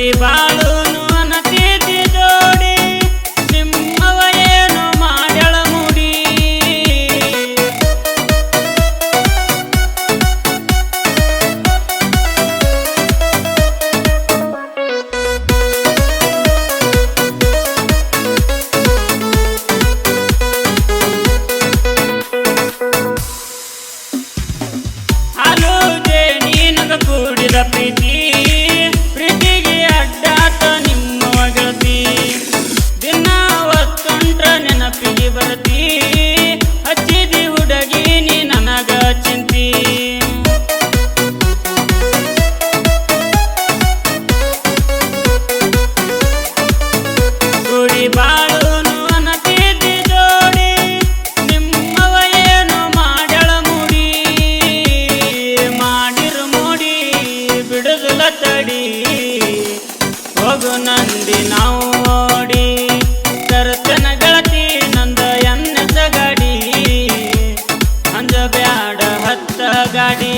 ಕೂಡಿ ಬಾಳುನು ಅನತೀತಿ ಜೋಡಿ ನಿಮ್ಮವ ಏನು ಮಾಡ್ಯಾಳ ಮುಡಿ ಹಾಲು ಜೇನಿ ನಗ ಕೂಡಿದ ಪ್ರೀತಿ ಪ್ರೀತಿಗೆ ಅಡ್ಡಾಟ ನಿಮ್ಮ ಗೆಳತಿ ದಿನ ಹೊತ್ತುಂಟ್ರ ನೆನಪಿಗೆ ಬರ್ತಿ ಹಚ್ಚಿದಿ ಹುಡುಗಿ ನೀ ನನಗ ಚಿಂತಿ ಕೂಡಿ ಬಾಳುನು ಅನತೀತಿ ಜೋಡಿ ನಿಮ್ಮವ ಏನು ಮಾಡ್ಯಾಳ ಮುಡಿ ಮಾಡಿರು ಮುಡಿ ಬಿಡುದಿಲ್ಲ ತಡಿ ಹೋಗು ನಂದಿ ನಾವು ಓಡಿ ತರ್ತನ ಗೆಳತಿ ನಂದ ಎನ್ನೆಸ ಗಾಡಿ ಅಂಜ ಬ್ಯಾಡ ಹತ್ತ ಗಾಡಿ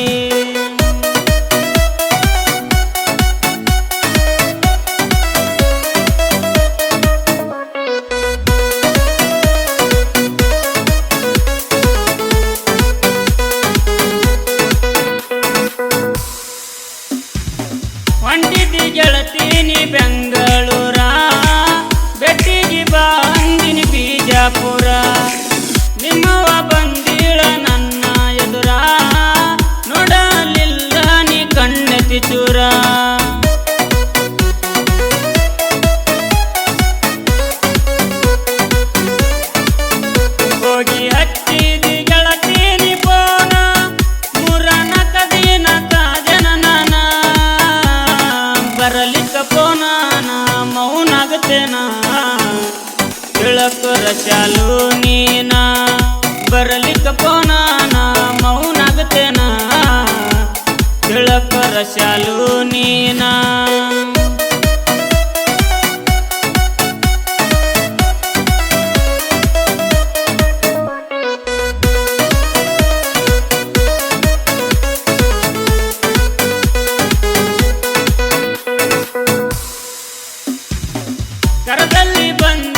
ಹೊಂಟಿದ್ದಿ ಗೆಳತಿ ನೀ ಬೆಂಗಳೂರ ಬೆಟ್ಟಿಗೆ ಬಂದಿನಿ ಬಿಜಾಪುರ ನಿಮ್ಮವ ಬಂದಿಳ ನನ್ನ ಎದುರ ನೋಡಲಿಲ್ಲ ನೀ ಕಣ್ಣೆತ್ತಿ ಚೂರ ಹೋಗಿ ಹಚ್ಚಿದಿ ಗೆಳತಿ ನೀ ಫೋನ ಮೂರನಕ ದಿನ ಕಾಜನ ನಾನ ಬರಲಿಕ್ಕ ಪೋನಾನ ಮೌನಾಗತೇನ ತಿಳಕರ ಚಾಲು ನೀನ ಬರಲಿಕ್ಕ ಪೋನಾನ ಮೌನಾಗತೇನ ತಿಳಕರ ಚಾಲು ನೀನ ಕರದಲ್ಲಿ ಬಂದ